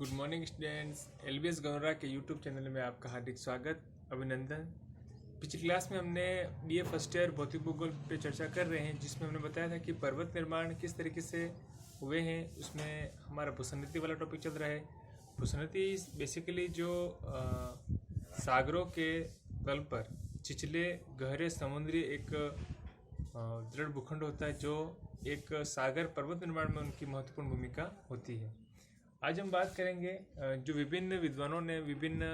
Good morning students. LBS Ganaura के YouTube channel में आपका हार्दिक स्वागत, अभिनंदन। पिछली क्लास में हमने बीए फर्स्ट ईयर भौतिक भूगोल पे चर्चा कर रहे हैं, जिसमें हमने बताया था कि पर्वत निर्माण किस तरीके से हुए हैं। उसमें हमारा भूसन्नति वाला टॉपिक चल रहा है। भूसन्नति बेसिकली जो सागरों के तल पर छिछले गहरे समुद्री एक दृढ़ भूखंड होता है, जो एक सागर पर्वत निर्माण में उनकी महत्वपूर्ण भूमिका होती है। आज हम बात करेंगे जो विभिन्न विद्वानों ने विभिन्न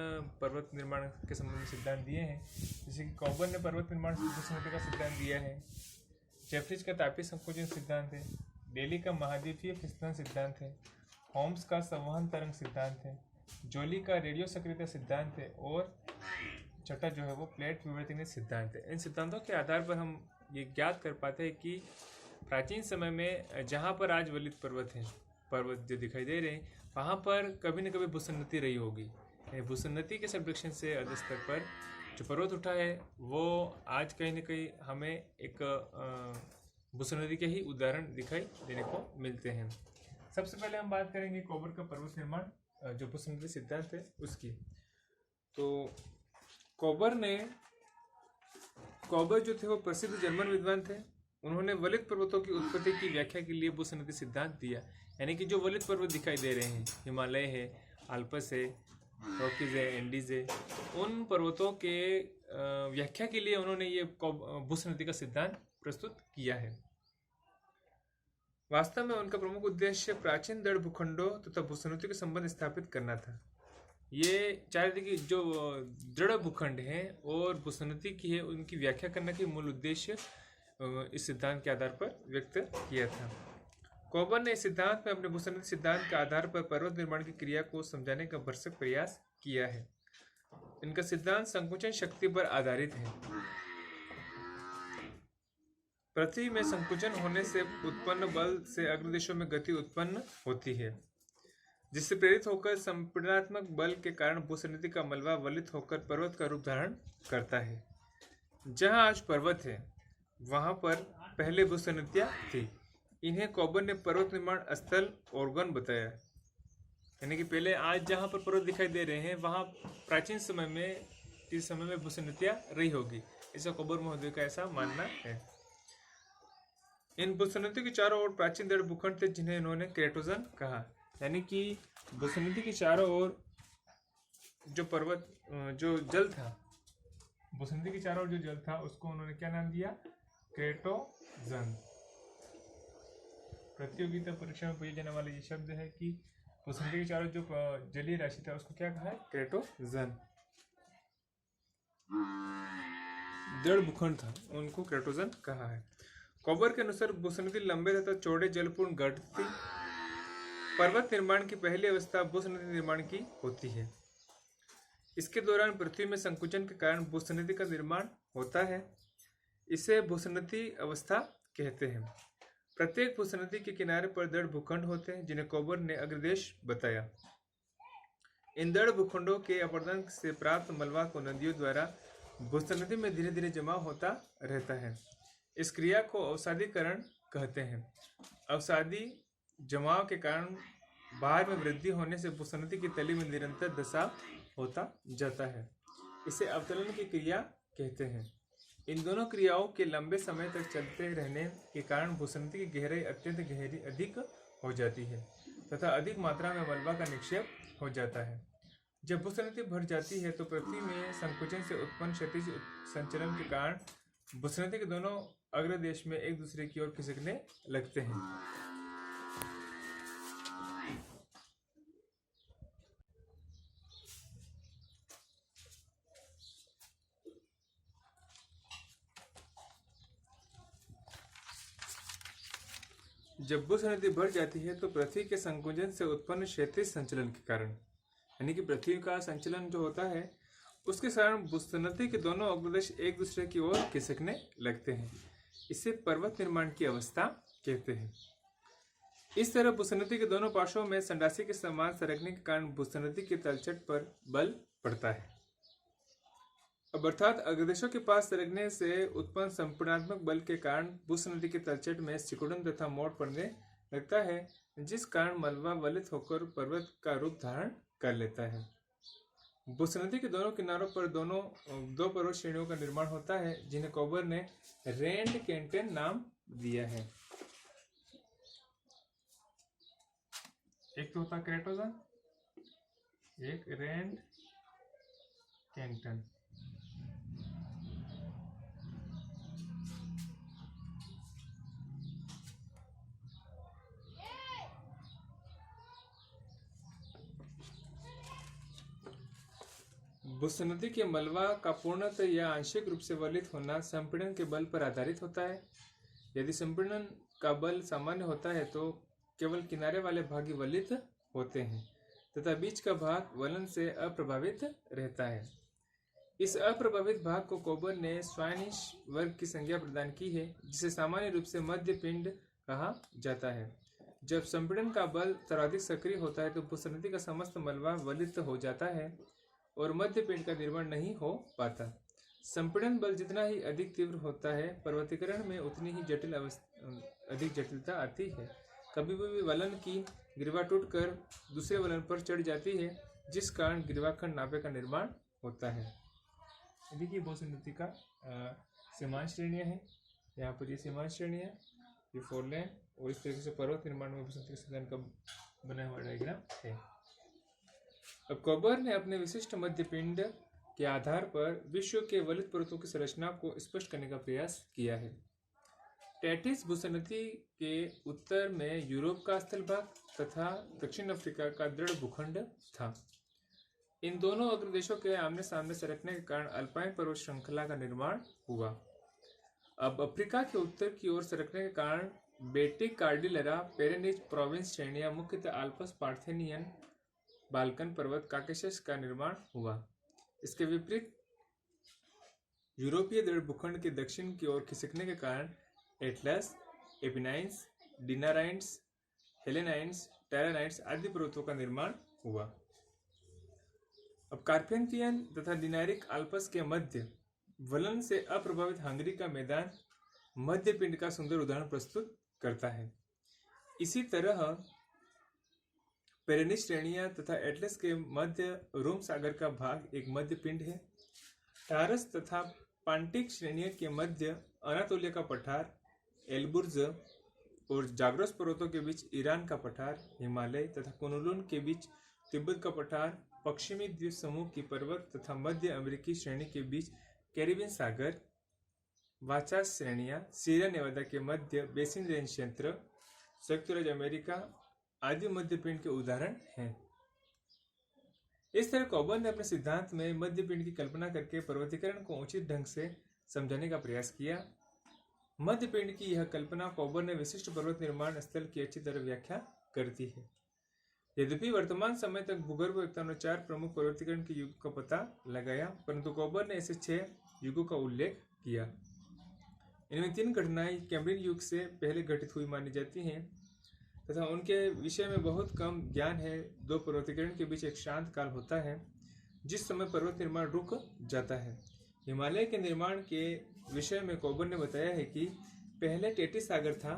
पर्वत निर्माण के संबंध में सिद्धांत दिए हैं। जैसे कि कॉबर ने पर्वत निर्माण भूसन्नति का सिद्धांत दिया है, जेफरीज का तापीय संकोचन सिद्धांत है, डेली का महाद्वीपीय फिसलन सिद्धांत है, होम्स का संवहन तरंग सिद्धांत है, जोली का रेडियो सक्रियता सिद्धांत है और छठा जो है वो प्लेट विवर्तनीय सिद्धांत है। इन सिद्धांतों के आधार पर हम ये ज्ञात कर पाते हैं कि प्राचीन समय में जहाँ पर आज वलित पर्वत जो दिखाई दे रहे हैं, वहाँ पर कभी न कभी भूसन्नति रही होगी। भूसन्नति के संरक्षण से अधिक स्तर पर जो पर्वत उठा है वो आज कहीं न कहीं हमें एक भूसन्नति के ही उदाहरण दिखाई देने को मिलते हैं। सबसे पहले हम बात करेंगे कॉबर का पर्वत निर्माण जो भूसन्नति सिद्धांत है उसकी। तो कॉबर जो थे वो प्रसिद्ध जर्मन विद्वान थे। उन्होंने वलित पर्वतों की उत्पत्ति की व्याख्या के लिए भूसन्नति सिद्धांत दिया। यानी कि जो वलित पर्वत दिखाई दे रहे हैं, हिमालय है, आल्पस है, रॉकीज है, एंडीज है, उन पर्वतों के व्याख्या के लिए उन्होंने ये भूसन्नति का सिद्धांत प्रस्तुत किया है। वास्तव में उनका प्रमुख उद्देश्य प्राचीन दृढ़ भूखंडों तथा भूसन्नति के संबंध स्थापित करना था। ये चाह रहे थे कि जो दृढ़ भूखंड हैं और भूसन्नति की है, उनकी व्याख्या करने के मूल उद्देश्य इस सिद्धांत के आधार पर व्यक्त किया था। कॉबर ने इस सिद्धांत में अपने भूसन्नति सिद्धांत के आधार पर पर्वत निर्माण की क्रिया को समझाने का भरसक प्रयास किया है। इनका सिद्धांत संकुचन शक्ति पर आधारित है। पृथ्वी में संकुचन होने से उत्पन्न बल से अग्रदेशों में गति उत्पन्न होती है, जिससे प्रेरित होकर संपीड़नात्मक बल के कारण भूसन्नति का मलबा वलित होकर पर्वत का रूप धारण करता है। जहां आज पर्वत है वहां पर पहले भूसन्नतियां थी। इन्हें कॉबर ने पर्वत निर्माण स्थल ऑर्गन बताया। यानी कि पहले आज जहां पर पर्वत दिखाई दे रहे हैं वहां प्राचीन समय में इस समय में भूसन्नतियां रही होगी, ऐसा कॉबर महोदय का ऐसा मानना है। इन भूसन्नति के चारों ओर प्राचीन दृढ़ भूखंड थे, जिन्हें इन्होंने क्रेटोजन कहा। यानी कि भूसन्नति के चारों ओर जो पर्वत जो जल था, भूसन्नति के चारों ओर जो जल था उसको उन्होंने क्या नाम दिया? क्रेटोजन। प्रतियोगिता परीक्षा में पूछे जाने वाले ये शब्द है कि भूसन्नति के चारों जो जलीय राशि था उसको क्या कहा है? क्रेटोजन। दृढ़ भूखंड था, उनको क्रेटोजन कहा है। कॉबर के अनुसार भूसन्नति लंबे तथा चौड़े जलपूर्ण गढ़ थी। पर्वत निर्माण की पहली अवस्था भूसन्नति निर्माण की होती है। इसके दौरान पृथ्वी में संकुचन के कारण भूसन्नति का निर्माण होता है। इसे भूसन्नति अवस्था कहते हैं। प्रत्येक भूसन्नति के किनारे पर दृढ़ भूखंड होते हैं, जिन्हें कॉबर ने अग्रदेश बताया। इन दृढ़ भूखंडों के अपरदन से प्राप्त मलबा को नदियों द्वारा भूसन्नति में धीरे धीरे जमा होता रहता है। इस क्रिया को अवसादीकरण कहते हैं। अवसादी जमाव के कारण बाहर में वृद्धि होने से भूसन्नति की तली में निरंतर धंसाव होता जाता है। इसे अवतरण की क्रिया कहते हैं। इन दोनों क्रियाओं के लंबे समय तक चलते रहने के कारण भूसन्नति की गहराई अत्यंत गहरी अधिक हो जाती है तथा अधिक मात्रा में मलबा का निक्षेप हो जाता है। जब भूसन्नति भर जाती है तो पृथ्वी में संकुचन से उत्पन्न क्षैतिज संचलन के कारण भूसन्नति के दोनों अग्रदेश में एक दूसरे की ओर खिसकने लगते हैं। जब भूसन्नति बढ़ जाती है तो पृथ्वी के संकुचन से उत्पन्न क्षैतिज संचलन के कारण, यानी कि पृथ्वी का संचलन जो होता है उसके कारण भूसन्नति के दोनों अग्रदेश एक दूसरे की ओर खिसकने लगते हैं। इसे पर्वत निर्माण की अवस्था कहते हैं। इस तरह भूसन्नति के दोनों पार्श्वों में संडासी के समान सरकने के कारण भूसन्नति के तलछट पर बल पड़ता है। अब अर्थात अग्रदेशों के पास सरकने से उत्पन्न संपीड़नात्मक बल के कारण भूसन्नति के तलछट में सिकुड़न तथा मोड़ पड़ने लगता है, जिस कारण मलबा वलित होकर पर्वत का रूप धारण कर लेता है। बुस नदी के दोनों किनारों पर दो पर्वत श्रेणियों का निर्माण होता है, जिन्हें कॉबर ने रेंड केंटन नाम दिया है। एक तो होता क्रेटोजन, एक रेंड केंटन। बुस नदी के मलबा का पूर्णतः या आंशिक रूप से वलित होना संपीड़न के बल पर आधारित होता है। यदि संपीड़न का बल सामान्य होता है तो केवल किनारे वाले भाग ही वलित होते हैं तथा बीच का भाग वलन से अप्रभावित रहता है। इस अप्रभावित भाग को कॉबर ने स्वाइनिश वर्ग की संज्ञा प्रदान की है, जिसे सामान्य रूप से मध्य पिंड कहा जाता है। जब संपीड़न का बल सर्वाधिक सक्रिय होता है तो बुस नदी का समस्त मलबा वलित हो जाता है और मध्य पिंड का निर्माण नहीं हो पाता। संपीड़न बल जितना ही अधिक तीव्र होता है, पर्वतीकरण में उतनी ही अधिक जटिलता आती है। कभी भी वलन की गिरवा टूटकर दूसरे वलन पर चढ़ जाती है, जिस कारण गिरवाखंड नापे का निर्माण होता है। देखिए बुस नदी का सीमांत श्रेणियाँ हैं। यहाँ पर ये सीमांत श्रेणियाँ, ये फोरलैंड, और इस तरीके से पर्वत निर्माण में बुस नदी के सिद्धांत का बना हुआ डायग्राम है। अब कॉबर ने अपने विशिष्ट मध्य पिंड के आधार पर विश्व के वलित पर्वतों की संरचना को स्पष्ट करने का प्रयास किया है। टेटिस भूसनदी के उत्तर में यूरोप का स्थल भाग तथा दक्षिण अफ्रीका का दृढ़ भूखंड था। इन दोनों अग्रदेशों के आमने सामने सरकने के कारण अल्पाइन पर्वत श्रृंखला का निर्माण हुआ। अब अफ्रीका के उत्तर की ओर सरकने के कारण बेटिक कार्डिलेरा पेरेनिज प्रोविंस श्रेणियां मुख्यतः आल्पस पार्थेनियन बाल्कन पर्वत काकेशस का निर्माण हुआ। इसके विपरीत यूरोपीय दृढ़ भूखंड के दक्षिण की ओर खिसकने के कारण एटलस, एपिनाइन्स, डिनाराइन्स, हेलेनाइन्स, टेरानाइट्स आदि पर्वतों का निर्माण हुआ। अब कार्पेंथियन तथा डिनारिक आल्पस के मध्य वलन से अप्रभावित हंगरी का मैदान मध्य पिंड का सुंदर उदाहरण प्रस्तुत करता है। इसी तरह पेरेनिस श्रेणियां तथा एटलस के मध्य रोम सागर का भाग एक मध्य पिंड है। टारस तथा पांटिक श्रेणियों के मध्य अनातोलिया का पठार, एल्बुर्ज और जाग्रोस पर्वतों के बीच ईरान का पठार, हिमालय तथा कुनलुन के बीच तिब्बत का पठार, पश्चिमी द्वीप समूह की पर्वत तथा मध्य अमेरिकी श्रेणी के बीच कैरिबियन सागर, वाचास श्रेणियां, सीरिया नेवादा के मध्य बेसिन रेंज क्षेत्र, संयुक्त राज्य अमेरिका आदि मध्य पिंड के उदाहरण हैं। इस तरह कॉबर ने अपने सिद्धांत में मध्य पिंड की कल्पना करके पर्वतीकरण को उचित ढंग से समझाने का प्रयास किया। मध्य पिंड की यह कल्पना कॉबर ने विशिष्ट पर्वत निर्माण स्थल की अच्छी तरह व्याख्या करती है। यद्यपि वर्तमान समय तक भूगर्भवेत्ताओं ने 4 प्रमुख पर्वतीकरण के युग का पता लगाया, परंतु कॉबर ने ऐसे 6 युगों का उल्लेख किया। इनमें 3 घटनाएं कैम्ब्रियन युग से पहले घटित हुई मानी जाती हैं तथा उनके विषय में बहुत कम ज्ञान है। 2 पर्वतीकरण के बीच एक शांत काल होता है जिस समय पर्वत निर्माण रुक जाता है। हिमालय के निर्माण के विषय में कॉबर ने बताया है कि पहले टेटिस सागर था,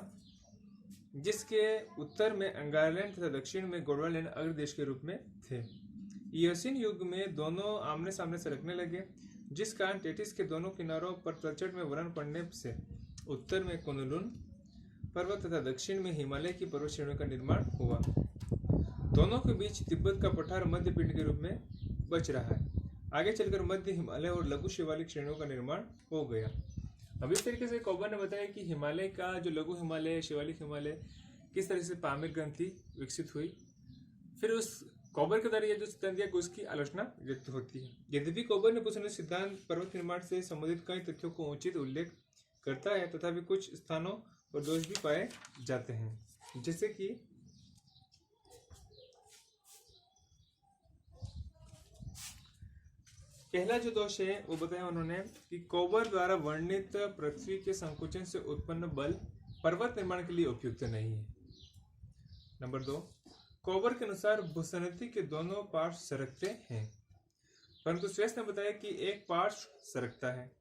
जिसके उत्तर में अंगारलैंड तथा दक्षिण में गोंडवालैंड अग्रदेश के रूप में थे। इयोसीन युग में दोनों आमने सामने सरकने लगे, जिस कारण टेटिस के दोनों किनारों पर तलछट में वलन पड़ने से उत्तर में कुनलुन पर्वत तथा दक्षिण में हिमालय की पर्वत श्रेणियों का निर्माण हुआ। दोनों के बीच तिब्बत का पठार मध्य पिंड के रूप में बच रहा है। आगे चलकर मध्य हिमालय और लघु शिवालिक श्रेणियों का निर्माण हो गया। अब इस तरीके से कॉबर ने बताया कि हिमालय का जो लघु हिमालय, शिवालिक हिमालय, किस तरह से पामिर ग्रंथि विकसित हुई। फिर उस कॉबर के द्वारा ये जो सिद्धांत दिया उसकी आलोचना व्यक्त होती है। यद्यपि कॉबर ने पूछने सिद्धांत पर्वत निर्माण से संबंधित कई तथ्यों को उचित उल्लेख करता है, तथापि कुछ स्थानों पर दोष भी पाए जाते हैं, जैसे कि पहला जो दोष है वो बताया उन्होंने कि कॉबर द्वारा वर्णित पृथ्वी के संकुचन से उत्पन्न बल पर्वत निर्माण के लिए उपयुक्त नहीं है। नंबर 2, कॉबर के अनुसार भूसनदी के दोनों पार्श्व सरकते हैं, परंतु श्वेस ने बताया कि एक पार्श्व सरकता है,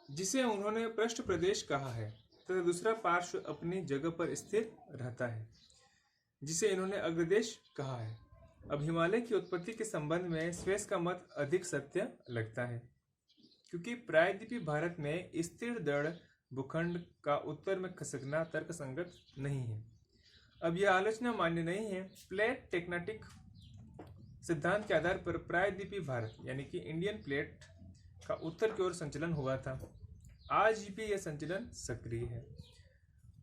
जिसे उन्होंने पृष्ठ प्रदेश कहा है तथा दूसरा पार्श्व अपनी जगह पर स्थिर रहता है, जिसे इन्होंने अग्रदेश कहा है। अब हिमालय की उत्पत्ति के संबंध में स्वेस का मत अधिक सत्य लगता है, क्योंकि प्रायद्वीपीय भारत में स्थिर दृढ़ भूखंड का उत्तर में खिसकना तर्कसंगत नहीं है। अब यह आलोचना मान्य नहीं है। प्लेट टेक्टोनिक सिद्धांत के आधार पर प्रायद्वीपीय भारत यानी कि इंडियन प्लेट का उत्तर की ओर संचलन हुआ था। आज भी यह संचलन सक्रिय है।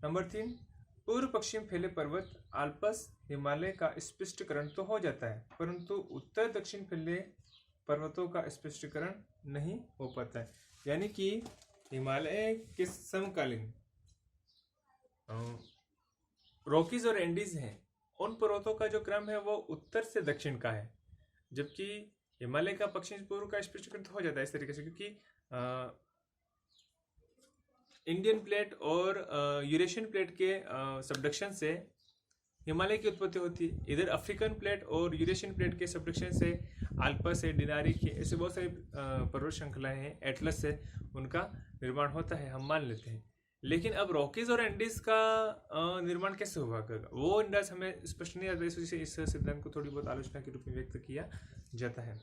नंबर 3, पूर्व पश्चिम फैले पर्वत आल्प्स हिमालय का स्पष्टीकरण तो हो जाता है, परंतु उत्तर दक्षिण फैले पर्वतों का स्पष्टीकरण नहीं हो पाता है। यानी कि हिमालय के समकालीन रॉकीज और एंडीज हैं, उन पर्वतों का जो क्रम है वो उत्तर से दक्षिण का है, जबकि हिमालय का पश्चिम पूर्व का स्पष्टीकरण तो हो जाता है इस तरीके से, क्योंकि इंडियन प्लेट और यूरेशियन प्लेट के सबडक्शन से हिमालय की उत्पत्ति होती है। इधर अफ्रीकन प्लेट और यूरेशियन प्लेट के सबडक्शन से आल्पस है, डिनारी के, ऐसे बहुत सारी पर्वत श्रृंखलाएं हैं, एटलस से उनका निर्माण होता है, हम मान लेते हैं। लेकिन अब रॉकीज और एंडीज का निर्माण कैसे हुआ करगा वो अंदाज हमें स्पष्ट नहीं आता, इस वजह से इस सिद्धांत को थोड़ी बहुत आलोचना के रूप में व्यक्त किया जाता है।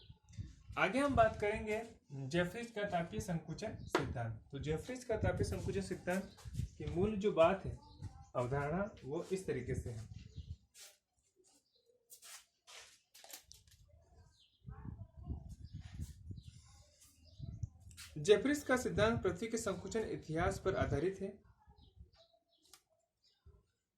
आगे हम बात करेंगे जेफरीज का तापीय संकुचन सिद्धांत। तो जेफरीज का तापीय संकुचन सिद्धांत की मूल जो बात है, अवधारणा, वो इस तरीके से है। जेफरीज का सिद्धांत पृथ्वी के संकुचन इतिहास पर आधारित है।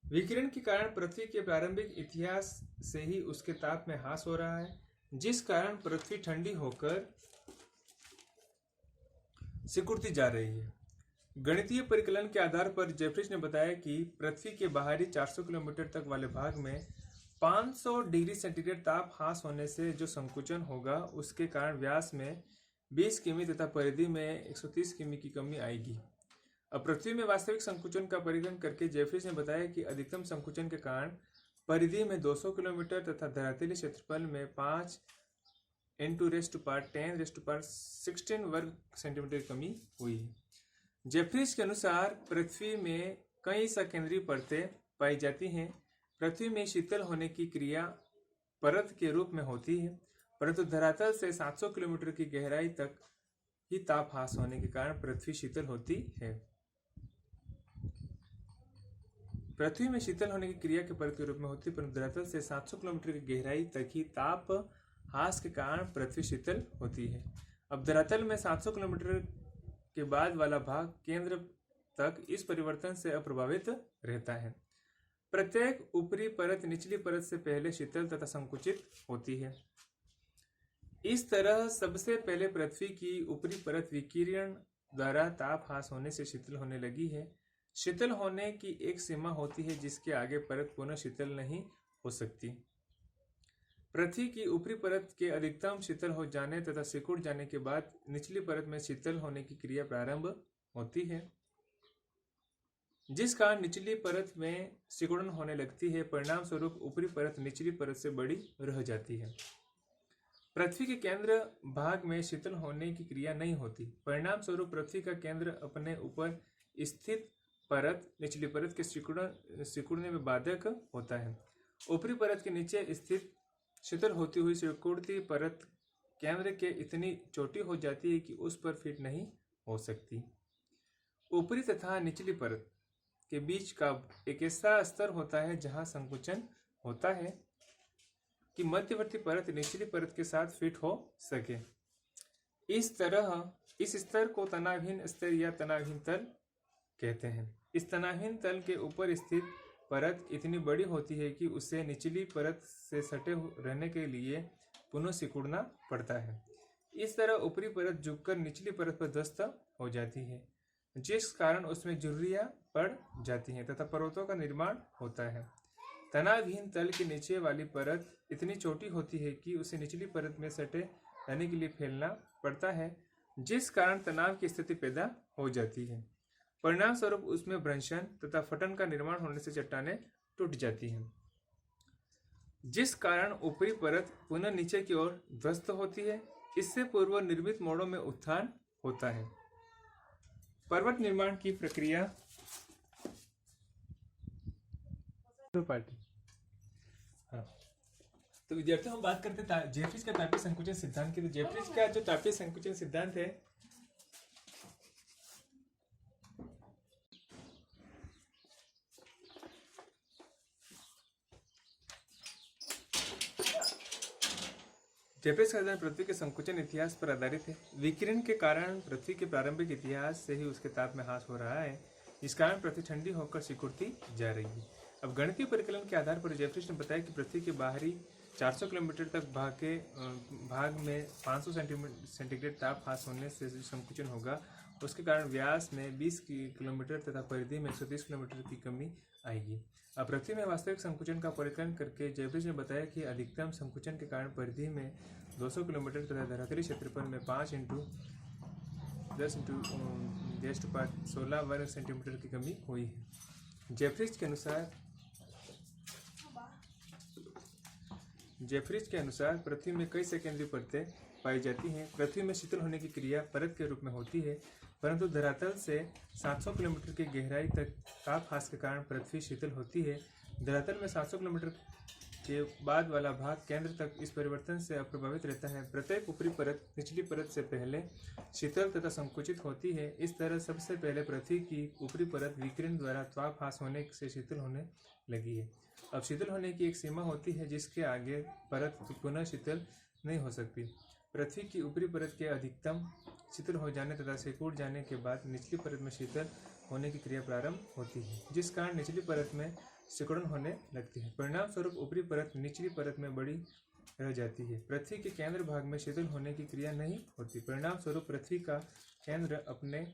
विकिरण के कारण पृथ्वी के प्रारंभिक इतिहास से ही उसके ताप में ह्रास हो रहा है, जिस कारण पृथ्वी ठंडी होकर सिकुड़ती जा रही है। गणितीय परिकलन के आधार पर जेफरीज ने बताया कि पृथ्वी के बाहरी 400 किलोमीटर तक वाले भाग में 500 डिग्री सेंटीग्रेड ताप ह्रास होने से जो संकुचन होगा, उसके कारण व्यास में 20 किमी तथा परिधि में 130 किमी की कमी आएगी। अब पृथ्वी में वास्तविक संकुचन का परिकलन करके जेफरीज ने बताया कि अधिकतम संकुचन के कारण परिधि में 200 किलोमीटर तथा धरातलीय क्षेत्रफल में 5 × 10⁻16 वर्ग सेंटीमीटर की कमी हुई है। जेफरीज के अनुसार पृथ्वी में कई सकेंद्रीय परतें पाई जाती हैं। पृथ्वी में शीतल होने की क्रिया परत के रूप में होती है, परंतु धरातल से 700 किलोमीटर की गहराई तक ही ताप ह्रास होने के कारण पृथ्वी शीतल होती है। पृथ्वी में शीतल होने की क्रिया के परत के रूप में होती है, परंतु धरातल से 700 किलोमीटर की गहराई तक ही ताप ह्रास के कारण पृथ्वी शीतल होती है। अब धरातल में 700 किलोमीटर के बाद वाला भाग केंद्र तक इस परिवर्तन से अप्रभावित रहता है। प्रत्येक ऊपरी परत निचली परत से पहले शीतल तथा संकुचित होती है। इस तरह सबसे पहले पृथ्वी की ऊपरी परत विकिरण द्वारा ताप ह्रास होने से शीतल होने लगी है। शीतल होने की एक सीमा होती है जिसके आगे परत पुनः शीतल नहीं हो सकती। पृथ्वी की ऊपरी परत के अधिकतम शीतल हो जाने तथा सिकुड़ जाने के बाद निचली परत में शीतल होने की क्रिया प्रारंभ होती है, जिस कारण निचली परत में सिकुड़न होने लगती है। परिणाम स्वरूप ऊपरी परत निचली परत से बड़ी रह जाती है। पृथ्वी के केंद्र भाग में शीतल होने की क्रिया नहीं होती। परिणाम स्वरूप पृथ्वी का केंद्र अपने ऊपर स्थित परत निचली परत के सिकुड़ने में बाधक होता है। ऊपरी परत के नीचे स्थित शीतल होती हुई सिकुड़ती परत केंद्र के इतनी छोटी हो जाती है कि उस पर फिट नहीं हो सकती। ऊपरी तथा निचली परत के बीच का एक ऐसा स्तर होता है जहां संकुचन होता है कि मध्यवर्ती परत निचली परत के साथ फिट हो सके। इस तरह इस स्तर को तनावहीन स्तर या तनावहीन तल कहते हैं। इस तनावहीन तल के ऊपर स्थित परत इतनी बड़ी होती है कि उसे निचली परत से सटे रहने के लिए पुनः सिकुड़ना पड़ता है। इस तरह ऊपरी परत झुककर निचली परत पर ध्वस्त हो जाती है, जिस कारण उसमें झुर्रियां पड़ जाती हैं तथा पर्वतों का निर्माण होता है। तनावहीन तल के नीचे वाली परत इतनी छोटी होती है कि उसे निचली परत में सटे रहने के लिए फैलना पड़ता है, जिस कारण तनाव की स्थिति पैदा हो जाती है। परिणाम स्वरूप उसमें भ्रंशन तथा फटन का निर्माण होने से चट्टानें टूट जाती हैं, जिस कारण ऊपरी परत पुनः नीचे की ओर ध्वस्त होती है। इससे पूर्व निर्मित मोड़ों में उत्थान होता है। पर्वत निर्माण की प्रक्रिया पार्टी। हाँ, तो विद्यार्थियों हम बात करते हैं जेफ्रीज का तापीय संकुचन सिद्धांत की। तो जेफ्रीज का जो तापीय संकुचन सिद्धांत है जेफ्रीज का सिद्धांत पृथ्वी के संकुचन इतिहास पर आधारित है। विकिरण के कारण पृथ्वी के प्रारंभिक इतिहास से ही उसके ताप में ह्रास हो रहा है, इस कारण पृथ्वी ठंडी होकर सिकुड़ती जा रही है। अब गणितीय परिकलन के आधार पर जेफ्रीज ने बताया कि पृथ्वी के बाहरी 400 किलोमीटर तक भाग में 500 सेंटीग्रेड ताप ह्रास होने से संकुचन होगा। उसके कारण व्यास में 20 किलोमीटर तथा परिधि में 130 किलोमीटर की कमी आएगी। अब पृथ्वी में वास्तविक संकुचन का परिकलन करके जेफ्रीज ने बताया कि अधिकतम संकुचन के कारण परिधि में 200 किलोमीटर तथा धरातली क्षेत्रफल में 5 × 10⁻16 वर्ग सेंटीमीटर की कमी हुई है। जेफ्रीज के अनुसार पृथ्वी में कई सेकेंडरी परतें पाई जाती हैं। पृथ्वी में शीतल होने की क्रिया परत के रूप में होती है, परंतु धरातल से 700 किलोमीटर की गहराई तक ताप ह्रास के कारण पृथ्वी शीतल होती है। धरातल में 700 किलोमीटर के बाद वाला भाग केंद्र तक इस परिवर्तन से अप्रभावित रहता है। प्रत्येक ऊपरी परत निचली परत से पहले शीतल तथा संकुचित होती है। इस तरह सबसे पहले पृथ्वी की ऊपरी परत विकिरण द्वारा ताप ह्रास होने से शीतल होने लगी है। अब शीतल होने की एक सीमा होती है जिसके आगे परत पुनः शीतल नहीं हो सकती। पृथ्वी की ऊपरी परत के अधिकतम शीतल हो जाने तथा सिकुड़ जाने के बाद निचली परत में शीतल होने की क्रिया प्रारंभ होती है, जिस कारण निचली परत में सिकुड़न होने लगती है। परिणाम स्वरूप ऊपरी परत निचली परत में बड़ी रह जाती है। पृथ्वी के केंद्र भाग में शीतल होने की क्रिया नहीं होती। परिणाम स्वरूप पृथ्वी का केंद्र अपने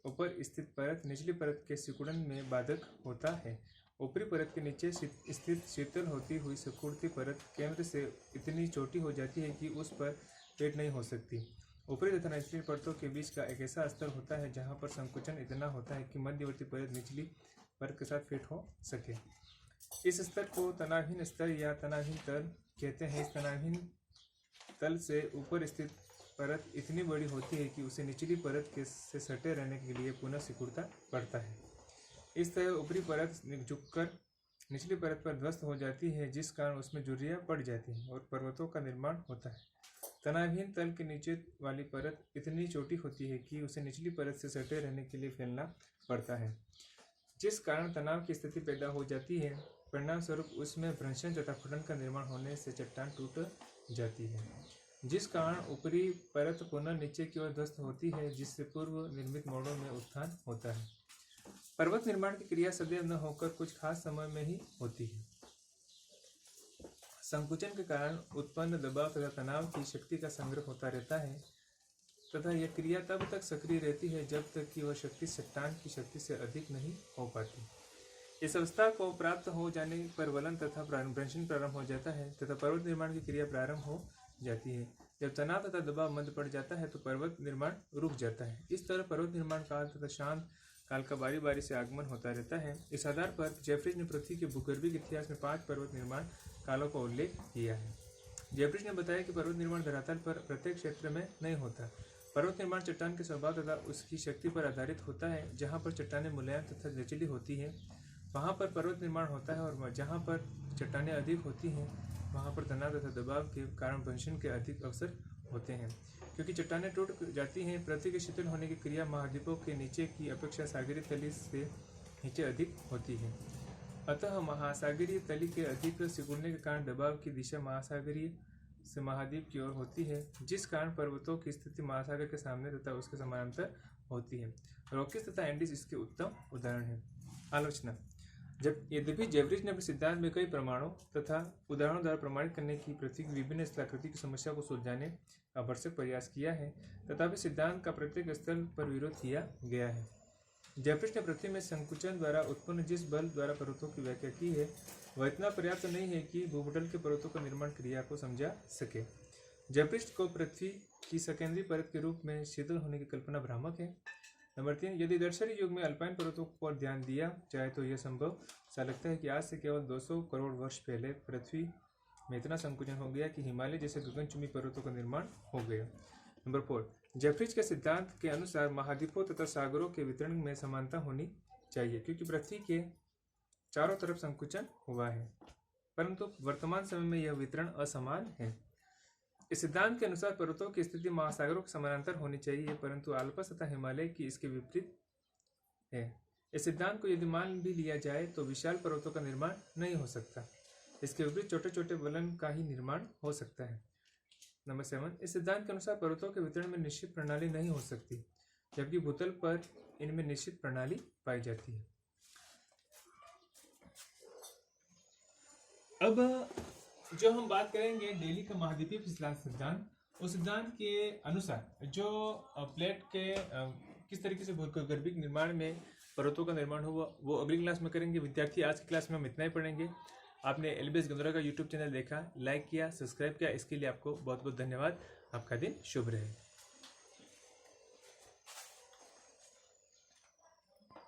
ऊपर स्थित परत निचली परत के सिकुड़न में बाधक होता है। ऊपरी परत के नीचे स्थित शीतल होती हुई सिकुड़ती परत केंद्र से इतनी छोटी हो जाती है कि उस पर पेट नहीं हो सकती। ऊपरी तथा निचली परतों के बीच का एक ऐसा स्तर होता है जहां पर संकुचन इतना होता है कि मध्यवर्ती परत निचली परत के साथ फिट हो सके। इस स्तर को तनावहीन स्तर या तनावहीन तल कहते हैं। इस तनावहीन तल से ऊपर स्थित परत इतनी बड़ी होती है कि उसे निचली परत के से सटे रहने के लिए पुनः सिकुड़ता पड़ता है। इस तरह ऊपरी परत झुककर निचली परत पर ध्वस्त हो जाती है, जिस कारण उसमें झुर्रियां पड़ जाती हैं और पर्वतों का निर्माण होता है। तनावहीन तल के नीचे वाली परत इतनी छोटी होती है कि उसे निचली परत से सटे रहने के लिए फैलना पड़ता है, जिस कारण तनाव की स्थिति पैदा हो जाती है। परिणाम स्वरूप उसमें भ्रंशन तथा फटन का निर्माण होने से चट्टान टूट जाती है, जिस कारण ऊपरी परत पुनः नीचे की ओर ध्वस्त होती है, जिससे पूर्व निर्मित मोड़ों में उत्थान होता है। पर्वत निर्माण की क्रिया सदैव न होकर कुछ खास समय में ही होती है। संकुचन के कारण उत्पन्न दबाव तथा तनाव की शक्ति का संग्रह होता रहता है तथा यह क्रिया तब तक सक्रिय रहती है जब तक कि वह शक्ति चट्टान की शक्ति से अधिक नहीं हो पाती। इस अवस्था को प्राप्त हो जाने पर वलन तथा भ्रंशन प्रारंभ हो जाता है तथा पर्वत निर्माण की क्रिया प्रारंभ हो जाती है। जब तनाव तथा दबाव मंद पड़ जाता है तो पर्वत निर्माण रुक जाता है। इस तरह पर्वत निर्माण काल तथा शांत काल का बारी बारी से आगमन होता रहता है। इस आधार पर जेफ्रीज ने पृथ्वी के भूगर्भिक इतिहास में 5 पर्वत निर्माण कालों का उल्लेख किया है। जेफ्रीज ने बताया कि पर्वत निर्माण धरातल पर प्रत्येक क्षेत्र में नहीं होता। पर्वत निर्माण चट्टान के स्वभाव तथा उसकी शक्ति पर आधारित होता है। जहाँ पर चट्टानें मुलायम तथा लचीली होती हैं वहाँ पर पर्वत निर्माण होता है और जहाँ पर चट्टानें अधिक होती हैं वहाँ पर तनाव तथा दबाव के कारण भ्रंशन के अधिक अवसर होते हैं। क्योंकि चट्टानें टूट जाती हैं, पृथ्वी के शीतल होने की क्रिया महाद्वीपों के नीचे की अपेक्षा सागरीय तली से नीचे अधिक होती है। अतः महासागरीय तली के अधिक सिकुड़ने के कारण दबाव की दिशा महासागरीय से महाद्वीप की ओर होती है, जिस कारण पर्वतों की स्थिति महासागर के सामने तथा उसके समानांतर होती है। रॉकीज तथा एंडीज इसके उत्तम उदाहरण हैं। आलोचना। यद्यपि जेफ्रीज ने अपने सिद्धांत में कई प्रमाणों तथा उदाहरणों द्वारा प्रमाणित करने की पृथ्वी की विभिन्न स्थलाकृति की समस्या को सुलझाने का भरसक प्रयास किया है, तथापि सिद्धांत का प्रत्येक स्तर पर विरोध किया गया है। जेफ्रीज ने पृथ्वी में संकुचन द्वारा उत्पन्न जिस बल द्वारा पर्वतों की व्याख्या की है वह इतना पर्याप्त नहीं है कि भूपटल के पर्वतों का निर्माण क्रिया को समझा सके। जेफ्रीज को पृथ्वी की सेकेंडरी परत के रूप में शीतल होने की कल्पना भ्रामक है। नंबर 3, यदि दर्शनी युग में अल्पाइन पर्वतों पर ध्यान दिया जाए तो यह संभव सा लगता है कि आज से केवल 200 करोड़ वर्ष पहले पृथ्वी में इतना संकुचन हो गया कि हिमालय जैसे गगनचुंबी पर्वतों का निर्माण हो गया। नंबर 4, जेफ्रीज के सिद्धांत के अनुसार महाद्वीपों तथा सागरों के वितरण में समानता होनी चाहिए, क्योंकि पृथ्वी के चारों तरफ संकुचन हुआ है, परंतु वर्तमान समय में यह वितरण असमान है। इस सिद्धांत के अनुसार पर्वतों की स्थिति महासागरों के समानांतर होनी चाहिए, परंतु आल्प्स तथा हिमालय की इसके विपरीत है। इस सिद्धांत को यदि मान भी लिया जाए तो विशाल पर्वतों का निर्माण नहीं हो सकता। इसके विपरीत छोटे छोटे वलन का ही निर्माण हो सकता है। नंबर 7, इस सिद्धांत के अनुसार पर्वतों के वितरण में निश्चित प्रणाली नहीं हो सकती, जबकि भूतल पर इनमें निश्चित प्रणाली पाई जाती है। अब जो हम बात करेंगे दिल्ली का महाद्वीपीय फिसलन सिद्धांत, उस सिद्धांत के अनुसार जो प्लेट के किस तरीके से भूगर्भिक निर्माण में पर्वतों का निर्माण हुआ वो अगली क्लास में करेंगे। विद्यार्थी, आज की क्लास में हम इतना ही पढ़ेंगे। आपने एलबीएस गंधौरा का यूट्यूब चैनल देखा, लाइक किया, सब्सक्राइब किया, इसके लिए आपको बहुत बहुत धन्यवाद। आपका दिन शुभ रहे।